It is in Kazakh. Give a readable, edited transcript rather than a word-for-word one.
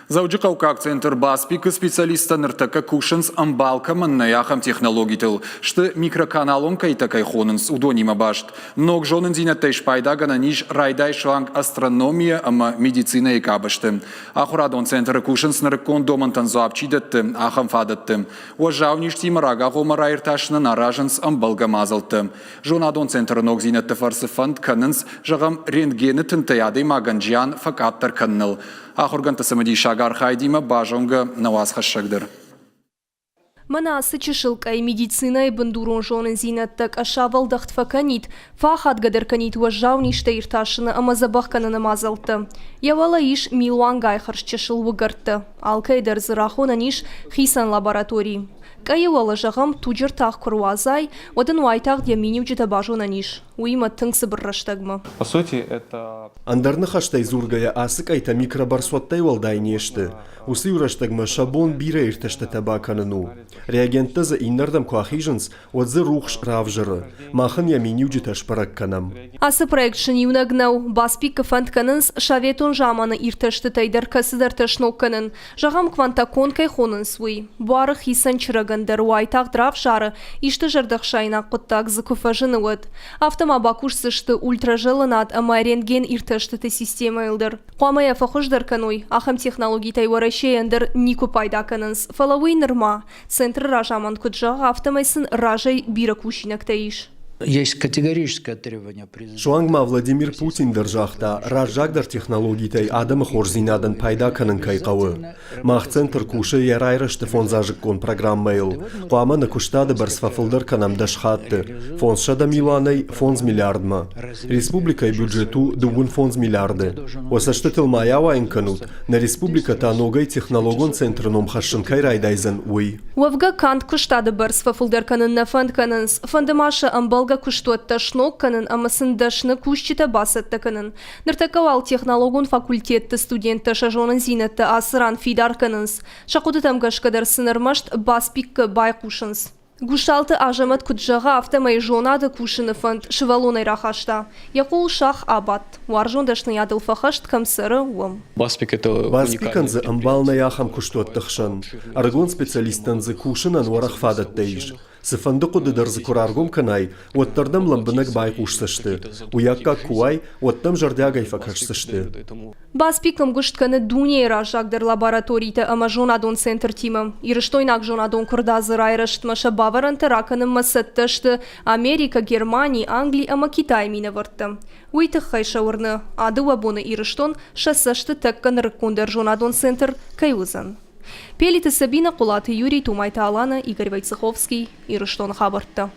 Зауджикаука акцентр баспик специалиста ныртака кушанс амбалка маннаяхам технологител, что микроканалон кайтакай хоненс удонима башт. Ног жонен зинаттай шпайдагана ниш райдай шванг астрономия ама медицина икабашты. Ахурадон центр кушанс ныркон домантан зуапчидатты, ахам фадатты. Уажавниш тимарага хомарайрташна нараженс амбалга мазалты. Жонадон центр ног зинатты фарсыфанд каненс жагам рентгены тынтаяды маганджиан факаттар каннел. Ахурганта самади шагар хайдима бажонга наваз хашагдыр. Мана сычышылкай медицина и бандурон жонен зинаттак ашавал дахтфаканит, фахат гадарканит уажавни штейрташына амазабахкана намазалты. Явала иш милуангай харшчышыл выгарты. Алкайдар зырахона ниш хисан лабораторий. Кайывала жағам туджыр тақ круазай, одан уайтақ дьяминив жита бажона ниш. Уима тыңсы бірраштагма. По сути, это... Андарны хаштай зургая асык айта микробарсуаттай валдай нешті. Усы ураштагма шабон бира ирташта табаканыну. Реагентта за иннардам куахиженс отзы рухш равжыры. Махан яминив жита шпаракканам. Асы проект шынивнагнау. Баспик кафант канынс шаветон жаманы ирташты тайдар касыдар ташнок канын. Жағам квантакон кайхонын суй. Буары хисан чырагандар уайтақ драв жары ишты жардақ шайна құттақ зыкуфажыны өт. Автома бакуш сышты ультражылынат, ама рентген ирташты ты система илдыр. Қуамая фахуждар каной, ахам технологий тайварашеяндыр нику пайда канынс. Фалавый нырма. Центр ражаман куджаға автомайсын ражай бира кушинак таиш. Есть категорическое требование президента. Шуангма Владимир Путин держахта ражагдar технологитай адамы хорзинадан пайда канын кайқауы. Мах центр кушы ярайрышты фонзажыккон программайл. Қуама на куштады барсфафылдар канам дашхатты. Фонз шада милуанай фонз миллиардма. Республикай бюджету дугун фонз миллиарды. Осаштытыл маява инканут. На республика таногай технологон центрном хашынкай райдайзан уй. Уавга кант куштады барсфафылдар канын на фонд канынс. Фондымаша амбалга куштуатта шнок канын, амасын дашны кушчита басатта канын. Ныртакавал технологон факультетті студентті шажонын зинетті асыран фидар канынс. Шақуды тамгашкадар сынырмашт баспиккі бай кушынс. Гушалты ажамат куджаға автомай жонады кушыны фонд шывалонай рахашта. Яқол шах абат. Уаржон дашны ядыл фахашт камсыры уам. Баспик это Баспиканзы амбална яхам куштуаттықшын. Аргон специалистанзы кушынан варах фадаттайш. Сыфандыку дыдарзы кураргом канай, оттардам ламбынак байкуш сышты. Уякка куай, оттам жардягай факаш сышты. Баспикам гуштканы дуней ражагдыр лабораторийта ама жонадон центр тимам. Ирыштойнак жонадон курдазы райрышт маша баваранты раканым масыттышты Америка, Германия, Англия ама Китай мина выртты. Уйтых хайша урны, ады вабоны ирыштон шассашты тәккан рыккондер жонадон центр кайузан. Пелиты Сабина Кулаты, Юрий Тумайта Алана, Игорь Войцеховский, Ирыштон Хабарта.